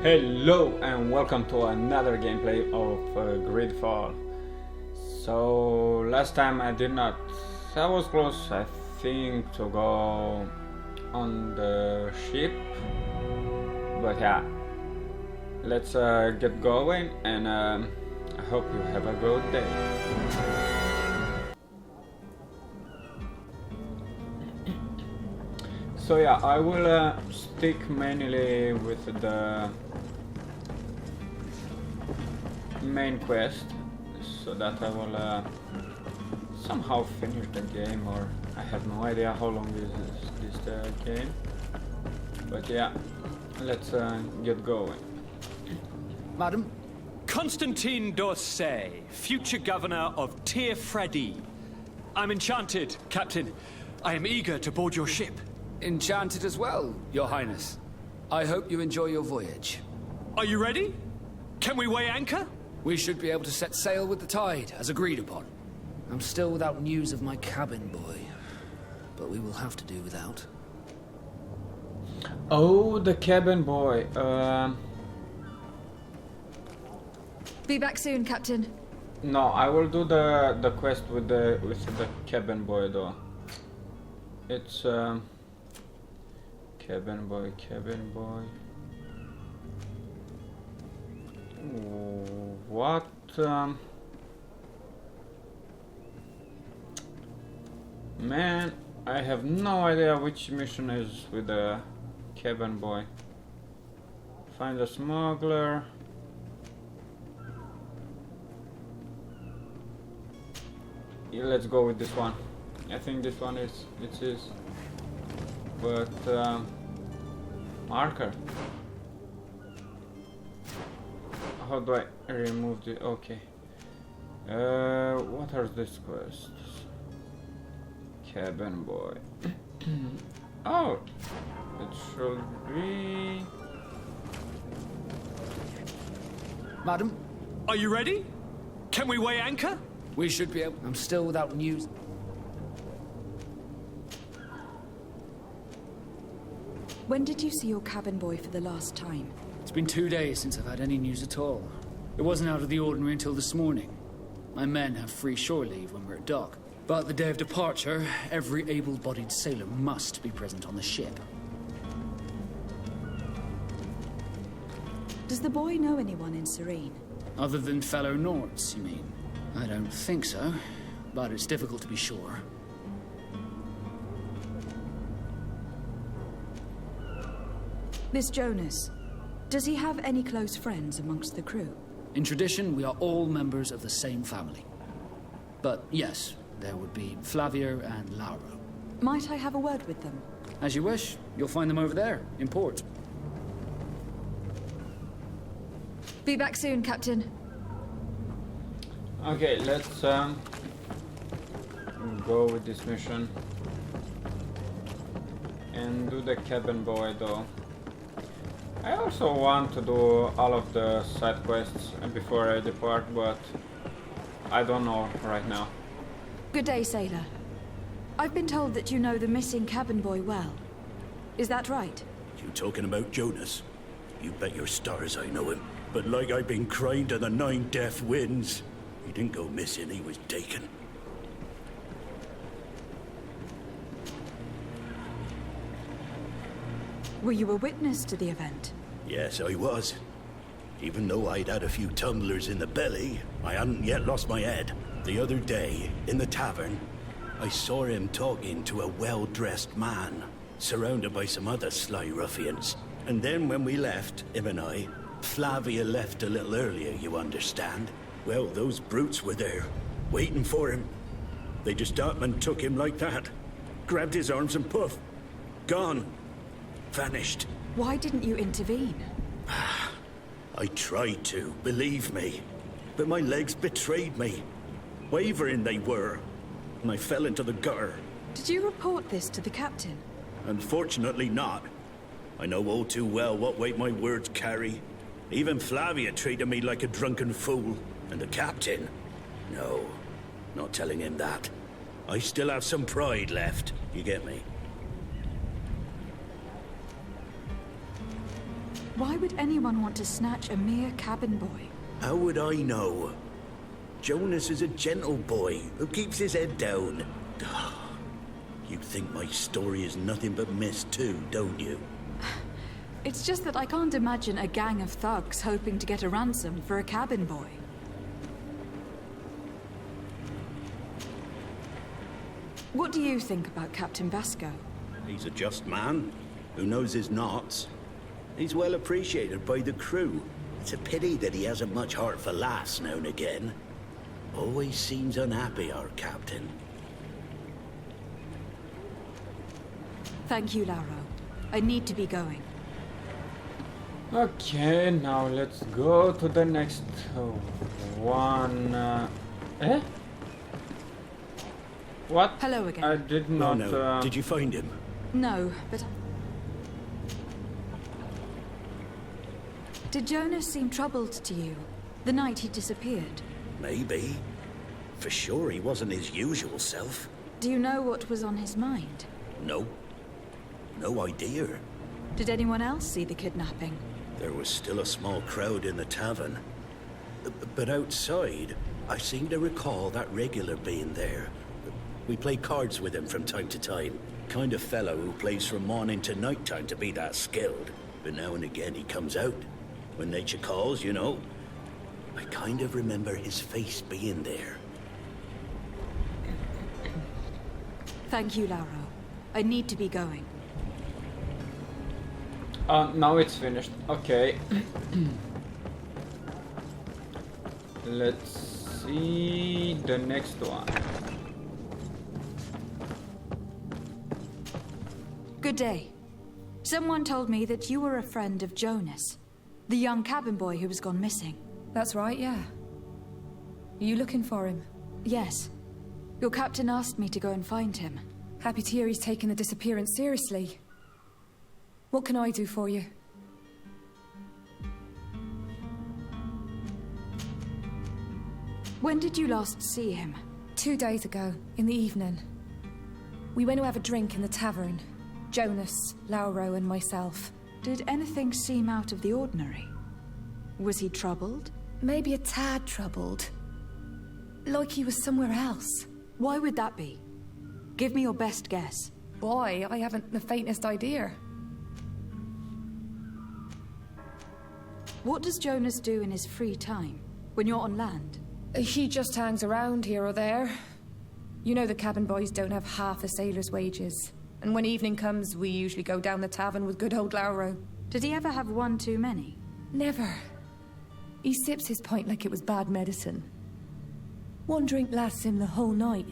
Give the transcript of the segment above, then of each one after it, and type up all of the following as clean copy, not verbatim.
Hello and welcome to another gameplay of Greedfall. So last time I was close I think to go on the ship, but yeah, let's get going and I hope you have a good day. So yeah, I will stick mainly with the main quest, so that I will somehow finish the game, or I have no idea how long is this game. But yeah, let's get going. Madam? Constantine d'Orsay, future governor of Tir-Fredi. I'm enchanted, Captain. I am eager to board your ship. Enchanted as well, Your Highness. I hope you enjoy your voyage. Are you ready? Can we weigh anchor? We should be able to set sail with the tide, as agreed upon. I'm still without news of my cabin boy, but we will have to do without. Oh, the cabin boy. Be back soon, Captain. No, I will do the quest with the cabin boy though. It's cabin boy. What? Man, I have no idea which mission is with the cabin boy. Find a smuggler. Yeah, let's go with this one. I think this one is but marker. How do I remove the? Okay. What are these quests? Cabin boy. Oh, it should be. Madam? Are you ready? Can we weigh anchor? We should be able... I'm still without news. When did you see your cabin boy for the last time? It's been 2 days since I've had any news at all. It wasn't out of the ordinary until this morning. My men have free shore leave when we're at dock. But the day of departure, every able-bodied sailor must be present on the ship. Does the boy know anyone in Serene? Other than fellow Nords, you mean? I don't think so, but it's difficult to be sure. Miss Jonas, does he have any close friends amongst the crew? In tradition, we are all members of the same family. But yes, there would be Flavia and Laura. Might I have a word with them? As you wish. You'll find them over there, in port. Be back soon, Captain. Okay, let's go with this mission and do the cabin boy though. I also want to do all of the side quests before I depart, but I don't know right now. Good day, sailor. I've been told that you know the missing cabin boy well. Is that right? You talking about Jonas? You bet your stars I know him. But like I've been crying to the 9 deaf winds, he didn't go missing, he was taken. Were you a witness to the event? Yes, I was. Even though I'd had a few tumblers in the belly, I hadn't yet lost my head. The other day, in the tavern, I saw him talking to a well-dressed man, surrounded by some other sly ruffians. And then when we left, him and I, Flavia left a little earlier, you understand. Well, those brutes were there, waiting for him. They just up and took him like that. Grabbed his arms and poof. Gone. Vanished. Why didn't you intervene? I tried to, believe me. But my legs betrayed me. Wavering they were. And I fell into the gutter. Did you report this to the captain? Unfortunately not. I know all too well what weight my words carry. Even Flavia treated me like a drunken fool. And the captain? No, not telling him that. I still have some pride left, you get me? Why would anyone want to snatch a mere cabin boy? How would I know? Jonas is a gentle boy who keeps his head down. You think my story is nothing but mist too, don't you? It's just that I can't imagine a gang of thugs hoping to get a ransom for a cabin boy. What do you think about Captain Vasco? He's a just man who knows his knots. He's well appreciated by the crew. It's a pity that he hasn't much heart for laughs now and again. Always seems unhappy, our captain. Thank you, Lauro. I need to be going. Okay, now let's go to the next one. Eh? What? Hello again. I did not. No. Did you find him? No, but... Did Jonas seem troubled to you the night he disappeared? Maybe. For sure he wasn't his usual self. Do you know what was on his mind? No. No idea. Did anyone else see the kidnapping? There was still a small crowd in the tavern. But outside, I seem to recall that regular being there. We play cards with him from time to time. Kind of fellow who plays from morning to night time to be that skilled. But now and again he comes out. When nature calls, you know. I kind of remember his face being there. Thank you, Lauro. I need to be going. Now it's finished. Okay. Let's see the next one. Good day. Someone told me that you were a friend of Jonas, the young cabin boy who was gone missing. That's right, yeah. Are you looking for him? Yes. Your captain asked me to go and find him. Happy to hear he's taken the disappearance seriously. What can I do for you? When did you last see him? 2 days ago, in the evening. We went to have a drink in the tavern. Jonas, Lauro, and myself. Did anything seem out of the ordinary? Was he troubled? Maybe a tad troubled. Like he was somewhere else. Why would that be? Give me your best guess. Boy, I haven't the faintest idea. What does Jonas do in his free time, when you're on land? He just hangs around here or there. You know the cabin boys don't have half a sailor's wages. And when evening comes, we usually go down the tavern with good old Lauro. Did he ever have one too many? Never. He sips his pint like it was bad medicine. One drink lasts him the whole night.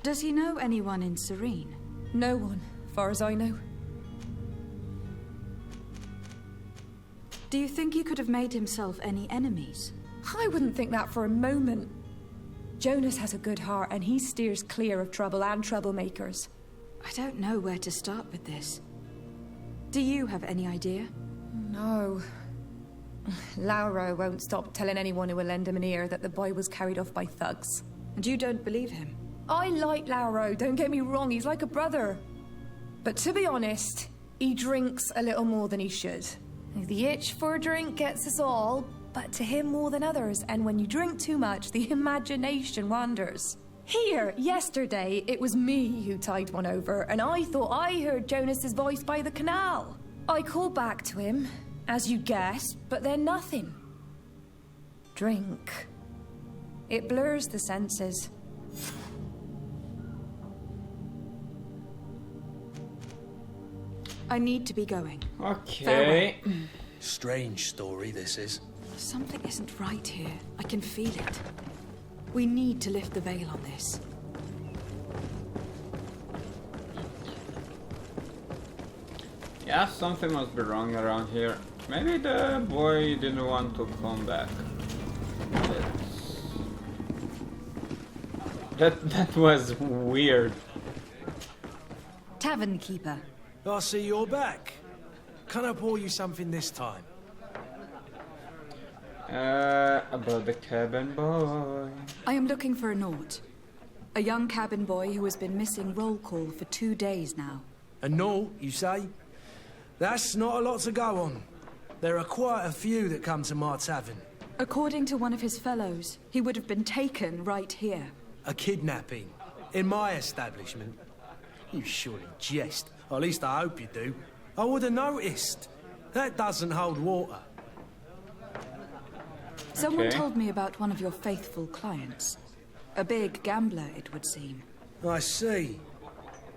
Does he know anyone in Serene? No one, far as I know. Do you think he could have made himself any enemies? I wouldn't think that for a moment. Jonas has a good heart and he steers clear of trouble and troublemakers. I don't know where to start with this. Do you have any idea? No. Lauro won't stop telling anyone who will lend him an ear that the boy was carried off by thugs. And you don't believe him? I like Lauro, don't get me wrong, he's like a brother. But to be honest, he drinks a little more than he should. The itch for a drink gets us all, but to him more than others, and when you drink too much, the imagination wanders. Here, yesterday, it was me who tied one over, and I thought I heard Jonas's voice by the canal. I called back to him, as you guessed, but then nothing. Drink. It blurs the senses. I need to be going. Okay. Strange story, this is. Something isn't right here. I can feel it. We need to lift the veil on this. Yeah, something must be wrong around here. Maybe the boy didn't want to come back. That was weird. Tavern keeper. I see you're back. Can I pour you something this time? About the cabin boy. I am looking for a Naut. A young cabin boy who has been missing roll call for 2 days now. A no, you say? That's not a lot to go on. There are quite a few that come to my tavern. According to one of his fellows, he would have been taken right here. A kidnapping? In my establishment? You surely jest. Or at least I hope you do. I would have noticed. That doesn't hold water. Someone Okay. told me about one of your faithful clients. A big gambler, it would seem. I see.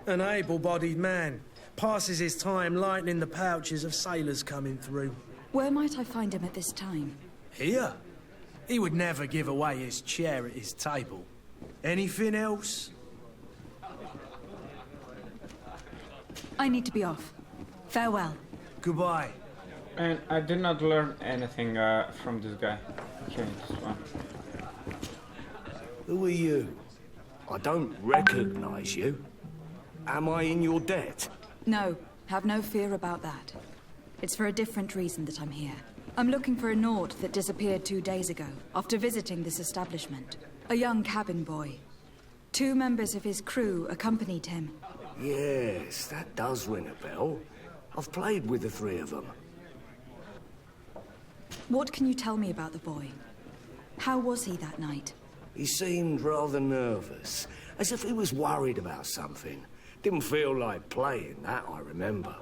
An able-bodied man. Passes his time lightening the pouches of sailors coming through. Where might I find him at this time? Here? He would never give away his chair at his table. Anything else? I need to be off. Farewell. Goodbye. And I did not learn anything from this guy. Okay, this one. Who are you? I don't recognize you. Am I in your debt? No, have no fear about that. It's for a different reason that I'm here. I'm looking for a Nord that disappeared 2 days ago, after visiting this establishment. A young cabin boy. 2 members of his crew accompanied him. Yes, that does ring a bell. I've played with the 3 of them. What can you tell me about the boy? How was he that night? He seemed rather nervous, as if he was worried about something. Didn't feel like playing, that I remember.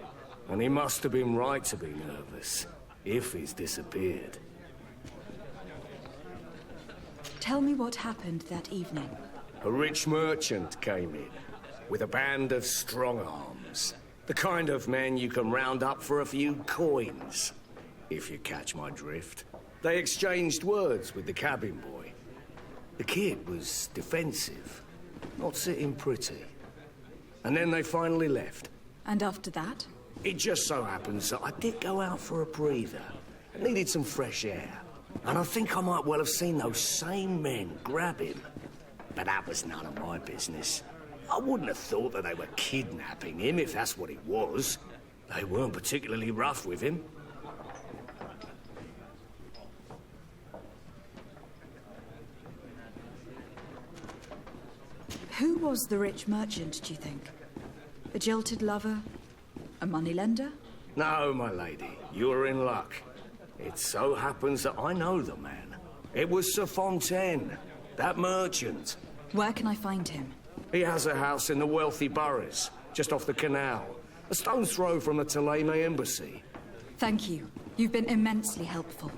And he must have been right to be nervous, if he's disappeared. Tell me what happened that evening. A rich merchant came in, with a band of strong arms. The kind of men you can round up for a few coins, if you catch my drift. They exchanged words with the cabin boy. The kid was defensive, not sitting pretty. And then they finally left. And after that? It just so happens that I did go out for a breather. I needed some fresh air. And I think I might well have seen those same men grab him. But that was none of my business. I wouldn't have thought that they were kidnapping him, if that's what it was. They weren't particularly rough with him. Who was the rich merchant, do you think? A jilted lover? A moneylender? No, my lady, you're in luck. It so happens that I know the man. It was Sir Fontaine, that merchant. Where can I find him? He has a house in the wealthy boroughs, just off the canal. A stone's throw from the Theleme embassy. Thank you. You've been immensely helpful.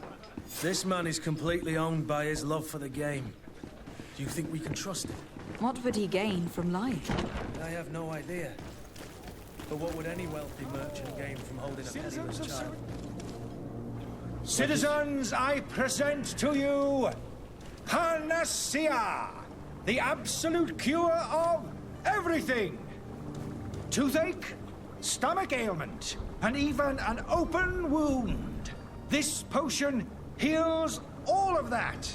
This man is completely owned by his love for the game. Do you think we can trust him? What would he gain from lying? I have no idea. But what would any wealthy merchant gain from holding a penniless child? Citizens, I present to you Panacea, the absolute cure of everything. Toothache, stomach ailment, and even an open wound. This potion heals all of that.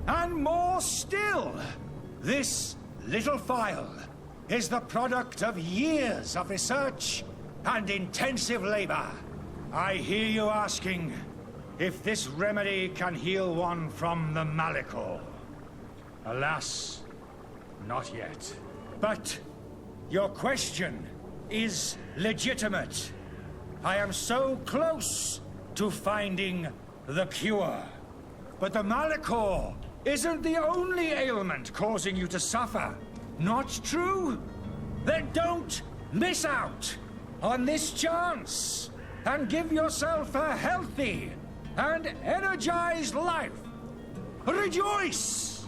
And more still. This little phial is the product of years of research and intensive labor. I hear you asking if this remedy can heal one from the Malachor. Alas, not yet. But your question is legitimate. I am so close to finding the cure. But the Malachor isn't the only ailment causing you to suffer. Not true? Then don't miss out on this chance and give yourself a healthy and energized life. Rejoice!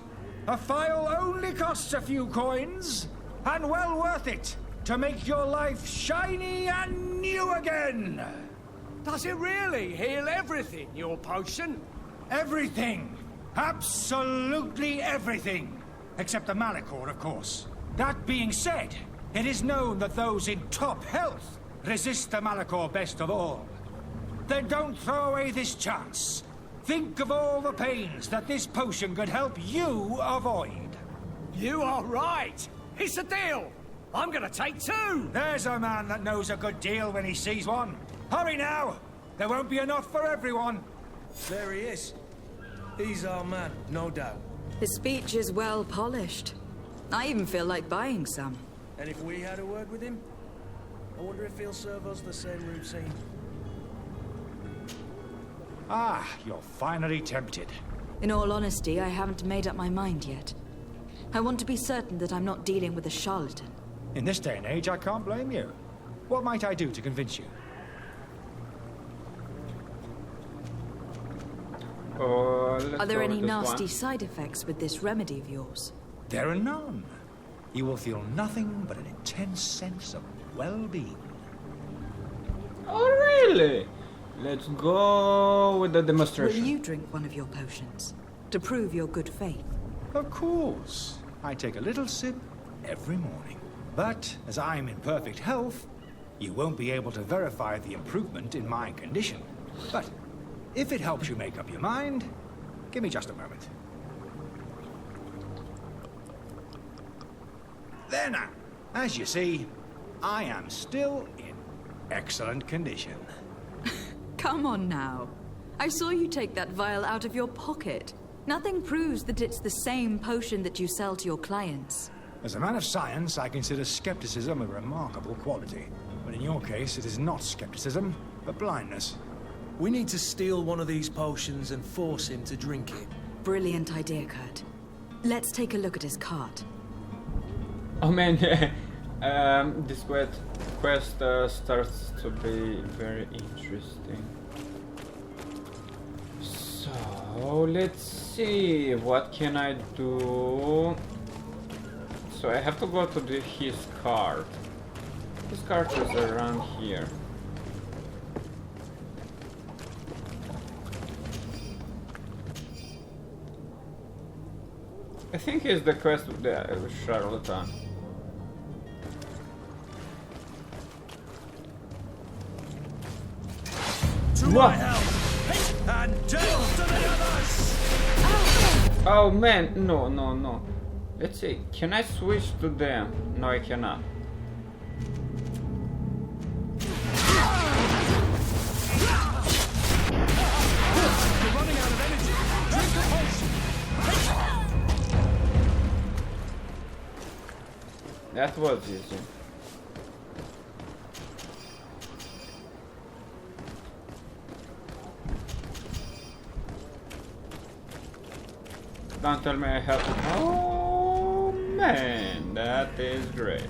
A phial only costs a few coins, and well worth it to make your life shiny and new again. Does it really heal everything, your potion? Everything. Absolutely everything. Except the Malachor, of course. That being said, it is known that those in top health resist the Malachor best of all. Then don't throw away this chance. Think of all the pains that this potion could help you avoid. You are right. It's a deal. I'm gonna take 2. There's a man that knows a good deal when he sees one. Hurry now. There won't be enough for everyone. There he is. He's our man, no doubt. His speech is well polished. I even feel like buying some. And if we had a word with him? I wonder if he'll serve us the same routine. Ah, you're finally tempted. In all honesty, I haven't made up my mind yet. I want to be certain that I'm not dealing with a charlatan. In this day and age, I can't blame you. What might I do to convince you? Are there any nasty side effects with this remedy of yours? There are none. You will feel nothing but an intense sense of well-being. Oh, really? Let's go with the Will demonstration. you drink one of your potions to prove your good faith? Of course. I take a little sip every morning. But as I'm in perfect health, you won't be able to verify the improvement in my condition. But if it helps you make up your mind, give me just a moment. There now. As you see, I am still in excellent condition. Come on now. I saw you take that vial out of your pocket. Nothing proves that it's the same potion that you sell to your clients. As a man of science, I consider skepticism a remarkable quality. But in your case, it is not skepticism, but blindness. We need to steal one of these potions and force him to drink it. Brilliant idea, Kurt. Let's take a look at his cart. Oh man, this quest starts to be very interesting. So let's see, what can I do? So I have to go to his cart. His cart is around here. I think it's the quest with the charlatan. To my help! And death to the others! Oh man, no. Let's see, can I switch to them? No, I cannot. You're running out of energy! Drink a potion! That was easy. Don't tell me I have to... Oh man, that is great.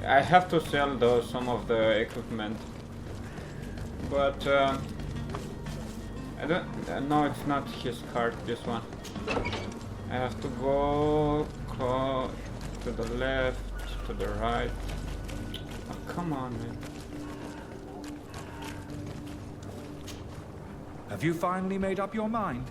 I have to sell though some of the equipment. But I don't... No, it's not his cart, this one. I have to go to the left, to the right. Oh, come on, man. Have you finally made up your mind?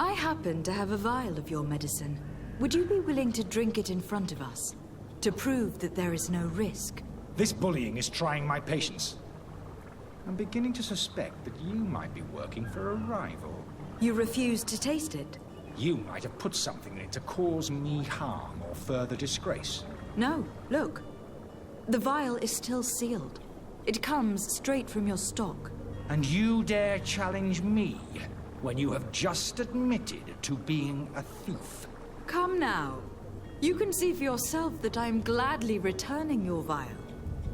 I happen to have a vial of your medicine. Would you be willing to drink it in front of us? To prove that there is no risk? This bullying is trying my patience. I'm beginning to suspect that you might be working for a rival. You refuse to taste it? You might have put something in it to cause me harm or further disgrace. No, look. The vial is still sealed. It comes straight from your stock. And you dare challenge me when you have just admitted to being a thief? Come now. You can see for yourself that I'm gladly returning your vial,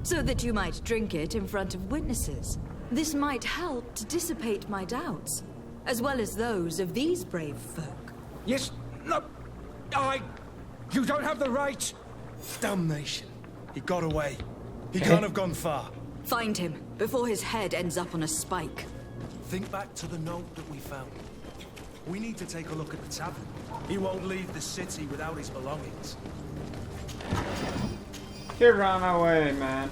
so that you might drink it in front of witnesses. This might help to dissipate my doubts, as well as those of these brave folk. Yes, no, you don't have the right. Damnation. He got away. He can't have gone far. Find him, before his head ends up on a spike. Think back to the note that we found. We need to take a look at the tavern. He won't leave the city without his belongings. He ran away, man.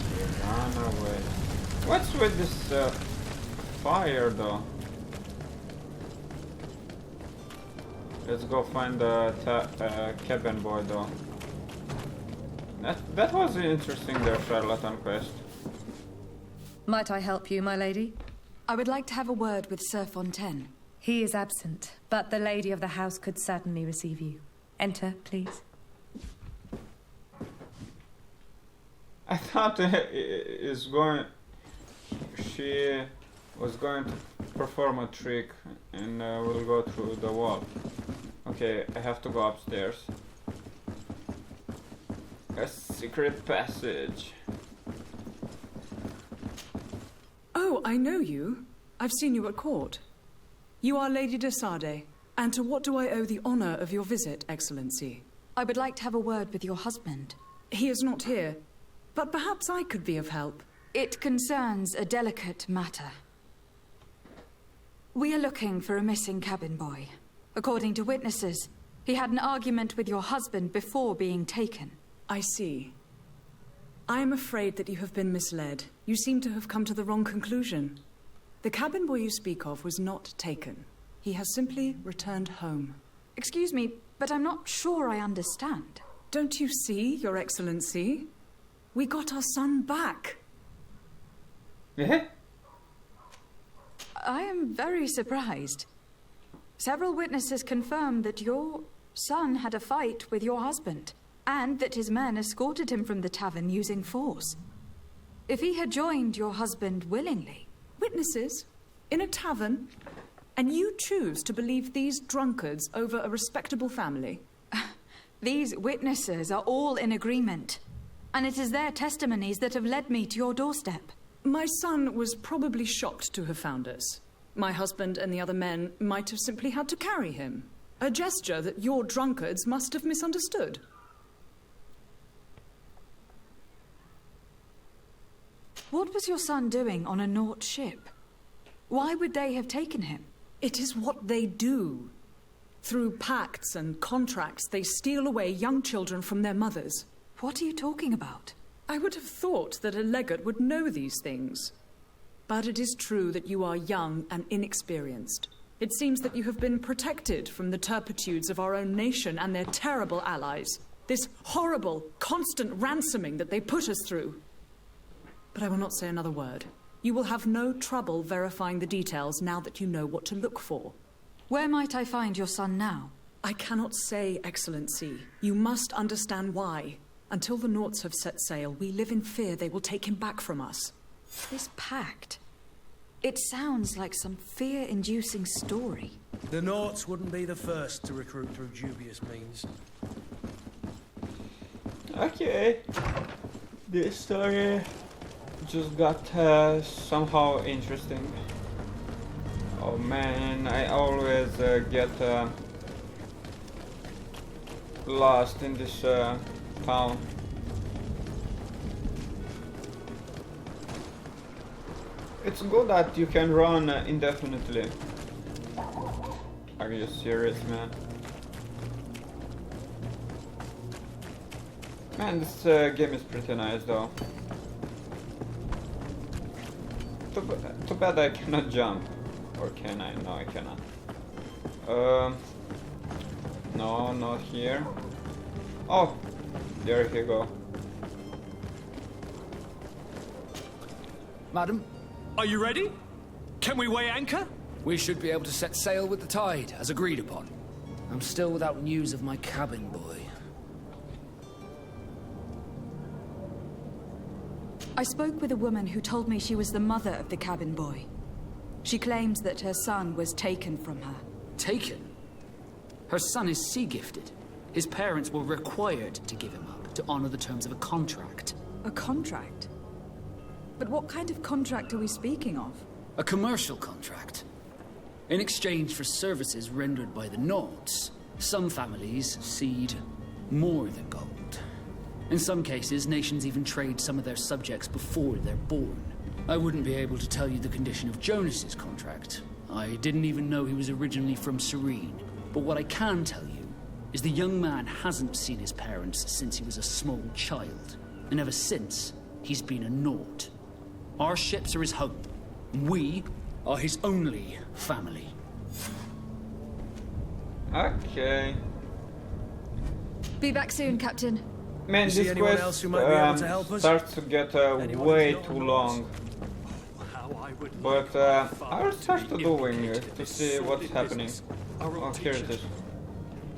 He ran away. What's with this fire, though? Let's go find the cabin boy, though. That was interesting, their charlatan quest. Might I help you, my lady? I would like to have a word with Sir Fontaine. He is absent, but the lady of the house could certainly receive you. Enter, please. I thought it's going... She was going to perform a trick and we'll go through the wall. Okay, I have to go upstairs. A secret passage. Oh, I know you. I've seen you at court. You are Lady de Sade. And to what do I owe the honor of your visit, Excellency? I would like to have a word with your husband. He is not here, but perhaps I could be of help. It concerns a delicate matter. We are looking for a missing cabin boy. According to witnesses, he had an argument with your husband before being taken. I see. I am afraid that you have been misled. You seem to have come to the wrong conclusion. The cabin boy you speak of was not taken. He has simply returned home. Excuse me, but I'm not sure I understand. Don't you see, Your Excellency? We got our son back. Yeah? I am very surprised. Several witnesses confirmed that your son had a fight with your husband, and that his men escorted him from the tavern using force. If he had joined your husband willingly... Witnesses? In a tavern? And you choose to believe these drunkards over a respectable family? These witnesses are all in agreement, and it is their testimonies that have led me to your doorstep. My son was probably shocked to have found us. My husband and the other men might have simply had to carry him. A gesture that your drunkards must have misunderstood. What was your son doing on a Naut ship? Why would they have taken him? It is what they do. Through pacts and contracts, they steal away young children from their mothers. What are you talking about? I would have thought that a legate would know these things. But it is true that you are young and inexperienced. It seems that you have been protected from the turpitudes of our own nation and their terrible allies. This horrible, constant ransoming that they put us through. But I will not say another word. You will have no trouble verifying the details now that you know what to look for. Where might I find your son now? I cannot say, Excellency. You must understand why. Until the Nauts have set sail, we live in fear they will take him back from us. This pact... It sounds like some fear-inducing story. The Nauts wouldn't be the first to recruit through dubious means. Okay. This story just got somehow interesting. Oh man, I always get lost in this town. It's good that you can run indefinitely. Are you serious, man? Man, this game is pretty nice though. Too bad I cannot jump. Or can I? No, I cannot. No, not here. Oh, there you go. Madam? Are you ready? Can we weigh anchor? We should be able to set sail with the tide, as agreed upon. I'm still without news of my cabin boy. I spoke with a woman who told me she was the mother of the cabin boy. She claims that her son was taken from her. Taken? Her son is sea-gifted. His parents were required to give him up, to honor the terms of a contract. A contract? But what kind of contract are we speaking of? A commercial contract. In exchange for services rendered by the Nauts, some families cede more than gold. In some cases, nations even trade some of their subjects before they're born. I wouldn't be able to tell you the condition of Jonas's contract. I didn't even know he was originally from Serene. But what I can tell you is the young man hasn't seen his parents since he was a small child. And ever since, he's been a Naut. Our ships are his home. We are his only family. Okay. Be back soon, Captain. Man, You see this anyone quest else who might be able to help us? starts to get Anyone way who's too not long. How I would But like my I'll father start to be doing implicated it in to this see what's sordid happening. business. Our Oh, old here it teachers. is.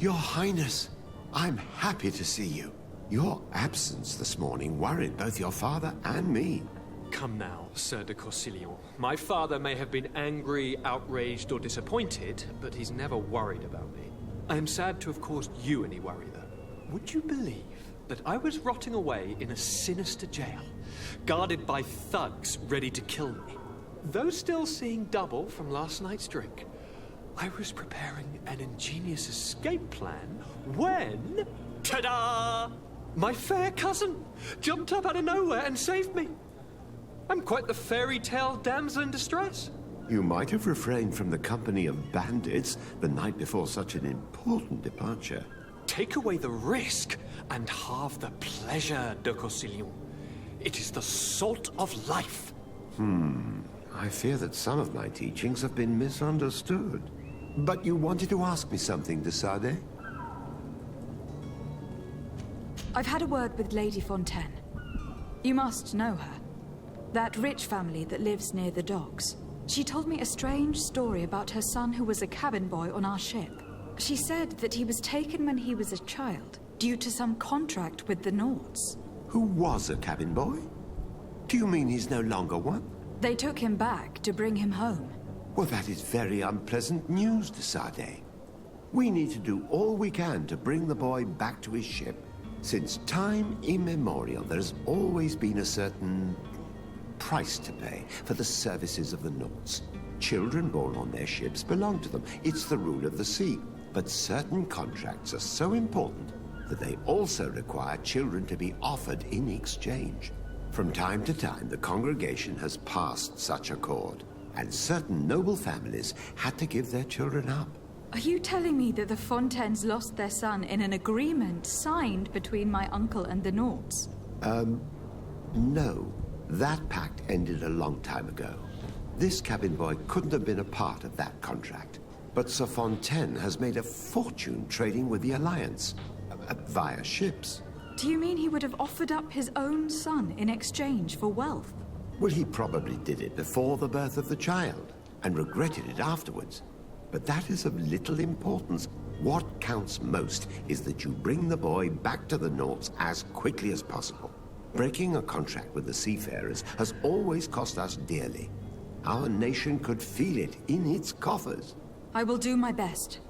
Your Highness, I'm happy to see you. Your absence this morning worried both your father and me. Come now, Sir de Corsilion. My father may have been angry, outraged, or disappointed, but he's never worried about me. I am sad to have caused you any worry, though. Would you believe that I was rotting away in a sinister jail, guarded by thugs ready to kill me? Though still seeing double from last night's drink, I was preparing an ingenious escape plan when... ta-da! My fair cousin jumped up out of nowhere and saved me. I'm quite the fairy tale damsel in distress. You might have refrained from the company of bandits the night before such an important departure. Take away the risk and halve the pleasure, de Corsilion. It is the salt of life. I fear that some of my teachings have been misunderstood. But you wanted to ask me something, de Sade? I've had a word with Lady Fontaine. You must know her. That rich family that lives near the docks. She told me a strange story about her son who was a cabin boy on our ship. She said that he was taken when he was a child, due to some contract with the Nords. Who was a cabin boy? Do you mean he's no longer one? They took him back to bring him home. Well, that is very unpleasant news, de Sade. We need to do all we can to bring the boy back to his ship. Since time immemorial, there's always been a certain price to pay for the services of the Nords. Children born on their ships belong to them. It's the rule of the sea. But certain contracts are so important that they also require children to be offered in exchange. From time to time, the congregation has passed such accord, and certain noble families had to give their children up. Are you telling me that the Fontaines lost their son in an agreement signed between my uncle and the Nords? No. That pact ended a long time ago. This cabin boy couldn't have been a part of that contract. But Sir Fontaine has made a fortune trading with the Alliance, via ships. Do you mean he would have offered up his own son in exchange for wealth? Well, he probably did it before the birth of the child, and regretted it afterwards. But that is of little importance. What counts most is that you bring the boy back to the Nords as quickly as possible. Breaking a contract with the seafarers has always cost us dearly. Our nation could feel it in its coffers. I will do my best.